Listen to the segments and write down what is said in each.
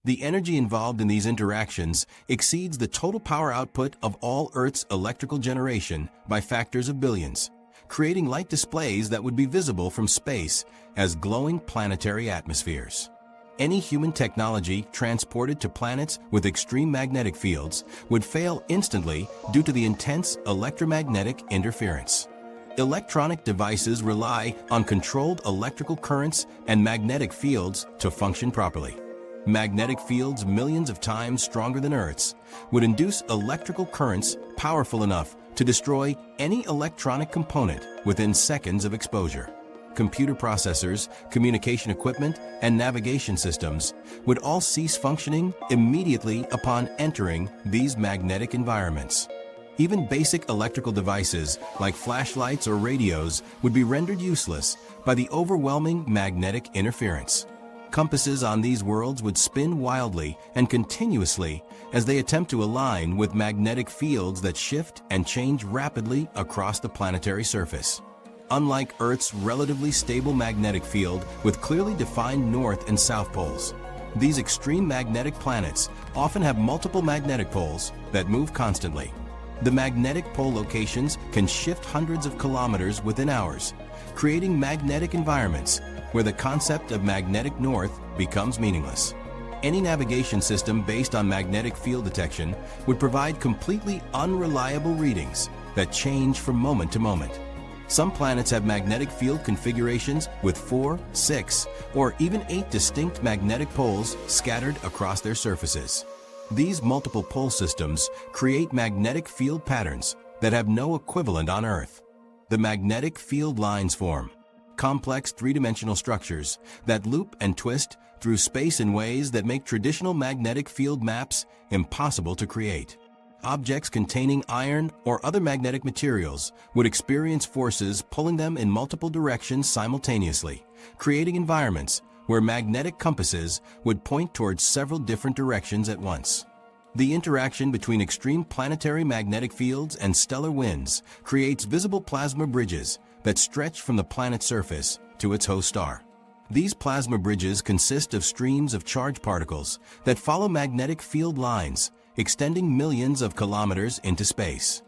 The energy involved in these interactions exceeds the total power output of all Earth's electrical generation by factors of billions, creating light displays that would be visible from space as glowing planetary atmospheres. Any human technology transported to planets with extreme magnetic fields would fail instantly due to the intense electromagnetic interference. Electronic devices rely on controlled electrical currents and magnetic fields to function properly. Magnetic fields millions of times stronger than Earth's would induce electrical currents powerful enough to destroy any electronic component within seconds of exposure. Computer processors, communication equipment, and navigation systems would all cease functioning immediately upon entering these magnetic environments. Even basic electrical devices like flashlights or radios would be rendered useless by the overwhelming magnetic interference. Compasses on these worlds would spin wildly and continuously as they attempt to align with magnetic fields that shift and change rapidly across the planetary surface. Unlike Earth's relatively stable magnetic field with clearly defined north and south poles, these extreme magnetic planets often have multiple magnetic poles that move constantly. The magnetic pole locations can shift hundreds of kilometers within hours, creating magnetic environments where the concept of magnetic north becomes meaningless. Any navigation system based on magnetic field detection would provide completely unreliable readings that change from moment to moment. Some planets have magnetic field configurations with 4, 6, or even 8 distinct magnetic poles scattered across their surfaces. These multiple pole systems create magnetic field patterns that have no equivalent on Earth. The magnetic field lines form complex three-dimensional structures that loop and twist through space in ways that make traditional magnetic field maps impossible to create. Objects containing iron or other magnetic materials would experience forces pulling them in multiple directions simultaneously, creating environments where magnetic compasses would point towards several different directions at once. The interaction between extreme planetary magnetic fields and stellar winds creates visible plasma bridges that stretch from the planet's surface to its host star. These plasma bridges consist of streams of charged particles that follow magnetic field lines, extending millions of kilometers into space.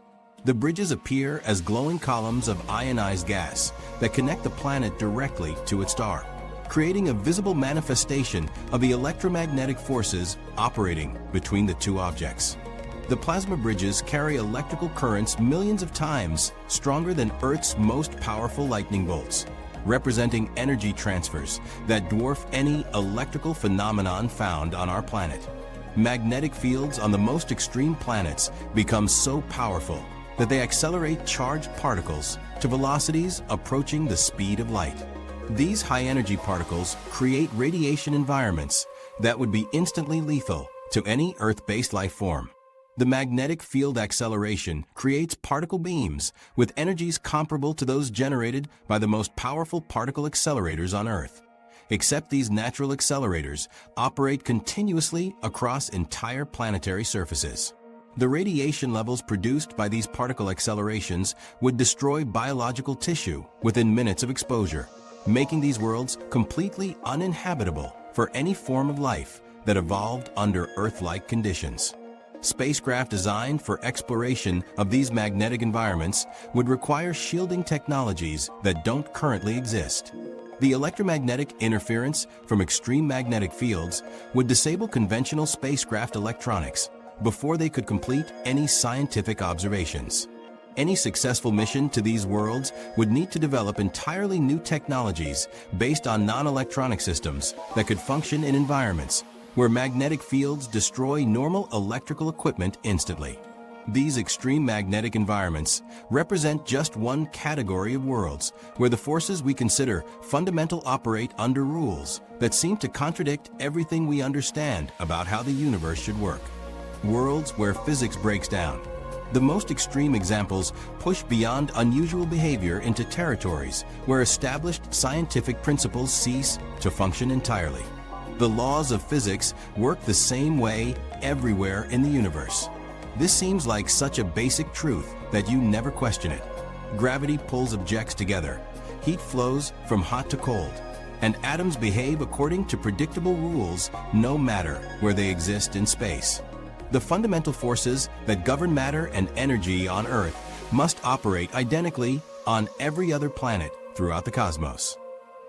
The bridges appear as glowing columns of ionized gas that connect the planet directly to its star, creating a visible manifestation of the electromagnetic forces operating between the two objects. The plasma bridges carry electrical currents millions of times stronger than Earth's most powerful lightning bolts, representing energy transfers that dwarf any electrical phenomenon found on our planet. Magnetic fields on the most extreme planets become so powerful that they accelerate charged particles to velocities approaching the speed of light. These high-energy particles create radiation environments that would be instantly lethal to any Earth-based life form. The magnetic field acceleration creates particle beams with energies comparable to those generated by the most powerful particle accelerators on Earth. Except these natural accelerators operate continuously across entire planetary surfaces. The radiation levels produced by these particle accelerations would destroy biological tissue within minutes of exposure, making these worlds completely uninhabitable for any form of life that evolved under Earth-like conditions. Spacecraft designed for exploration of these magnetic environments would require shielding technologies that don't currently exist. The electromagnetic interference from extreme magnetic fields would disable conventional spacecraft electronics before they could complete any scientific observations. Any successful mission to these worlds would need to develop entirely new technologies based on non-electronic systems that could function in environments where magnetic fields destroy normal electrical equipment instantly. These extreme magnetic environments represent just one category of worlds where the forces we consider fundamental operate under rules that seem to contradict everything we understand about how the universe should work. Worlds where physics breaks down. The most extreme examples push beyond unusual behavior into territories where established scientific principles cease to function entirely. The laws of physics work the same way everywhere in the universe. This seems like such a basic truth that you never question it. Gravity pulls objects together. Heat flows from hot to cold. and atoms behave according to predictable rules no matter where they exist in space. The fundamental forces that govern matter and energy on Earth must operate identically on every other planet throughout the cosmos.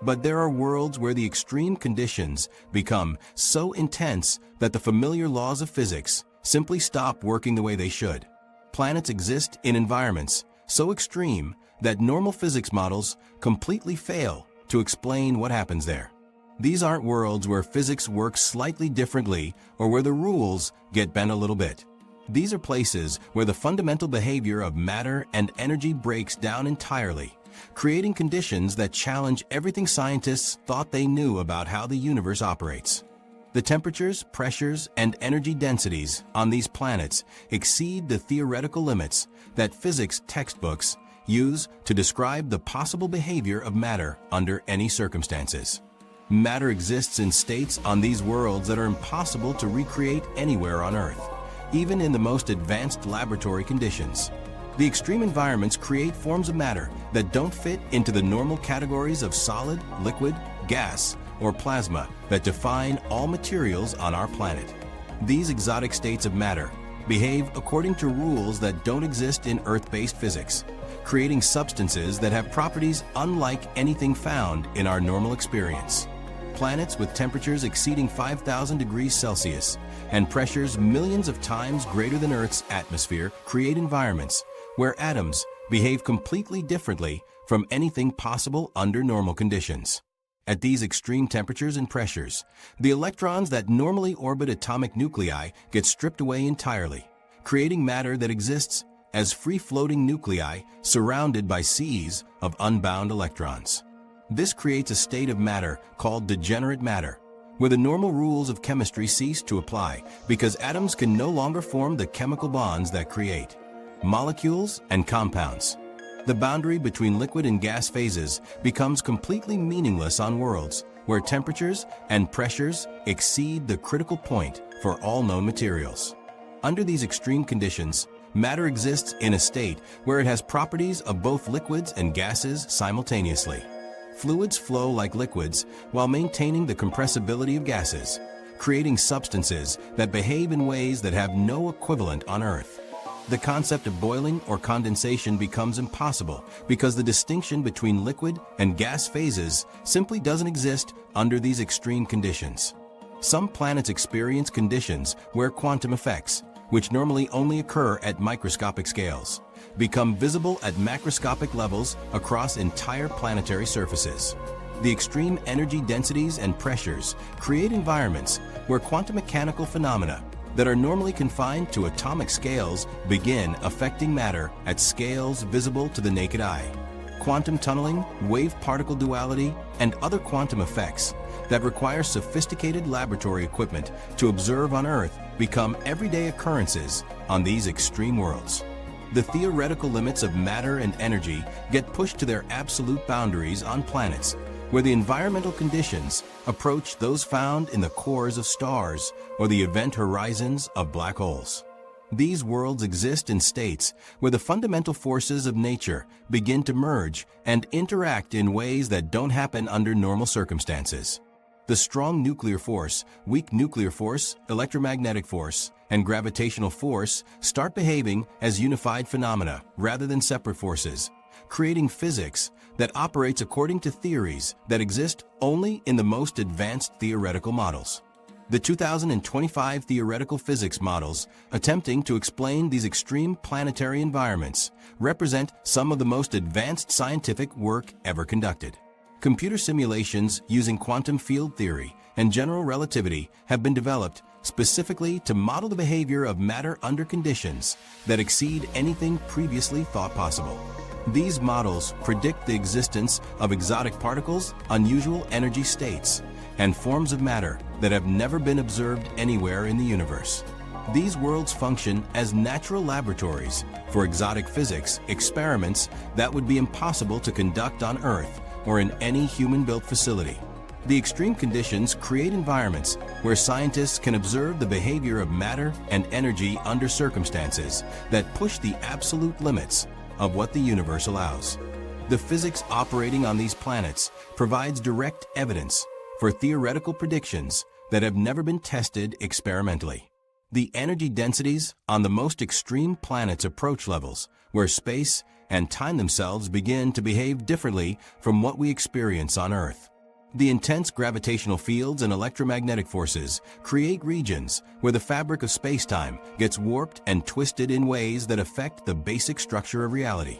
But there are worlds where the extreme conditions become so intense that the familiar laws of physics simply stop working the way they should. Planets exist in environments so extreme that normal physics models completely fail to explain what happens there. These aren't worlds where physics works slightly differently or where the rules get bent a little bit. These are places where the fundamental behavior of matter and energy breaks down entirely, creating conditions that challenge everything scientists thought they knew about how the universe operates. The temperatures, pressures, and energy densities on these planets exceed the theoretical limits that physics textbooks use to describe the possible behavior of matter under any circumstances. Matter exists in states on these worlds that are impossible to recreate anywhere on Earth, even in the most advanced laboratory conditions. The extreme environments create forms of matter that don't fit into the normal categories of solid, liquid, gas, or plasma that define all materials on our planet. These exotic states of matter behave according to rules that don't exist in Earth-based physics, creating substances that have properties unlike anything found in our normal experience. Planets with temperatures exceeding 5,000 degrees Celsius and pressures millions of times greater than Earth's atmosphere create environments where atoms behave completely differently from anything possible under normal conditions. At these extreme temperatures and pressures, the electrons that normally orbit atomic nuclei get stripped away entirely, creating matter that exists as free-floating nuclei surrounded by seas of unbound electrons. This creates a state of matter called degenerate matter, where the normal rules of chemistry cease to apply because atoms can no longer form the chemical bonds that create molecules and compounds. The boundary between liquid and gas phases becomes completely meaningless on worlds where temperatures and pressures exceed the critical point for all known materials. Under these extreme conditions, matter exists in a state where it has properties of both liquids and gases simultaneously. Fluids flow like liquids while maintaining the compressibility of gases, creating substances that behave in ways that have no equivalent on Earth. The concept of boiling or condensation becomes impossible because the distinction between liquid and gas phases simply doesn't exist under these extreme conditions. Some planets experience conditions where quantum effects, which normally only occur at microscopic scales, become visible at macroscopic levels across entire planetary surfaces. The extreme energy densities and pressures create environments where quantum mechanical phenomena that are normally confined to atomic scales begin affecting matter at scales visible to the naked eye. Quantum tunneling, wave-particle duality, and other quantum effects that require sophisticated laboratory equipment to observe on Earth become everyday occurrences on these extreme worlds. The theoretical limits of matter and energy get pushed to their absolute boundaries on planets where the environmental conditions approach those found in the cores of stars or the event horizons of black holes. These worlds exist in states where the fundamental forces of nature begin to merge and interact in ways that don't happen under normal circumstances. The strong nuclear force, weak nuclear force, electromagnetic force, and gravitational force start behaving as unified phenomena rather than separate forces, creating physics that operates according to theories that exist only in the most advanced theoretical models. The 2025 theoretical physics models attempting to explain these extreme planetary environments represent some of the most advanced scientific work ever conducted. Computer simulations using quantum field theory and general relativity have been developed specifically to model the behavior of matter under conditions that exceed anything previously thought possible. These models predict the existence of exotic particles, unusual energy states, and forms of matter that have never been observed anywhere in the universe. These worlds function as natural laboratories for exotic physics experiments that would be impossible to conduct on Earth or in any human-built facility. The extreme conditions create environments where scientists can observe the behavior of matter and energy under circumstances that push the absolute limits of what the universe allows. The physics operating on these planets provides direct evidence for theoretical predictions that have never been tested experimentally. The energy densities on the most extreme planets approach levels where space and time themselves begin to behave differently from what we experience on Earth. The intense gravitational fields and electromagnetic forces create regions where the fabric of space-time gets warped and twisted in ways that affect the basic structure of reality.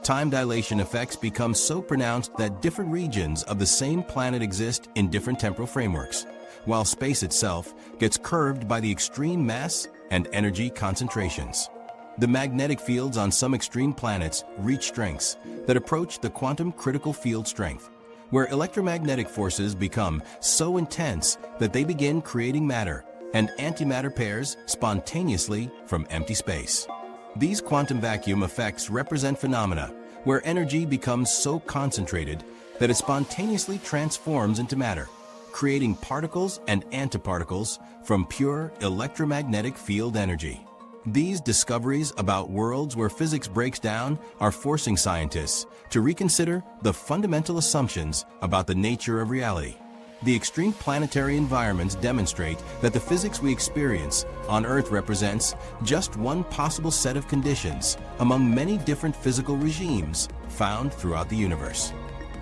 Time dilation effects become so pronounced that different regions of the same planet exist in different temporal frameworks, while space itself gets curved by the extreme mass and energy concentrations. The magnetic fields on some extreme planets reach strengths that approach the quantum critical field strength, where electromagnetic forces become so intense that they begin creating matter and antimatter pairs spontaneously from empty space. These quantum vacuum effects represent phenomena where energy becomes so concentrated that it spontaneously transforms into matter, creating particles and antiparticles from pure electromagnetic field energy. These discoveries about worlds where physics breaks down are forcing scientists to reconsider the fundamental assumptions about the nature of reality. The extreme planetary environments demonstrate that the physics we experience on Earth represents just one possible set of conditions among many different physical regimes found throughout the universe.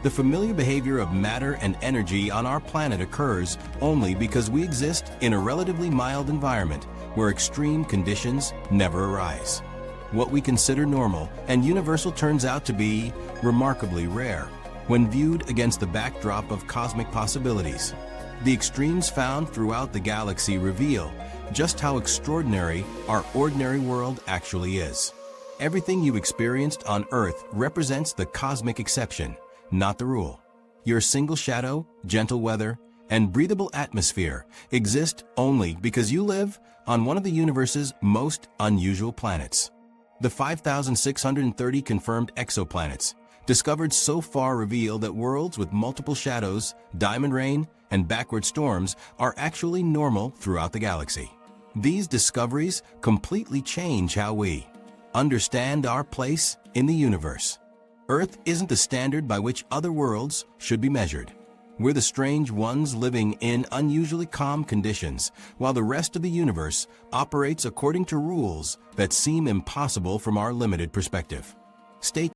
The familiar behavior of matter and energy on our planet occurs only because we exist in a relatively mild environment where extreme conditions never arise. What we consider normal and universal turns out to be remarkably rare when viewed against the backdrop of cosmic possibilities. The extremes found throughout the galaxy reveal just how extraordinary our ordinary world actually is. Everything you've experienced on Earth represents the cosmic exception, not the rule. Your single shadow, gentle weather, and breathable atmosphere exist only because you live on one of the universe's most unusual planets. The 5,630 confirmed exoplanets discovered so far reveal that worlds with multiple shadows, diamond rain, and backward storms are actually normal throughout the galaxy. These discoveries completely change how we understand our place in the universe. Earth isn't the standard by which other worlds should be measured. We're the strange ones living in unusually calm conditions, while the rest of the universe operates according to rules that seem impossible from our limited perspective. Stay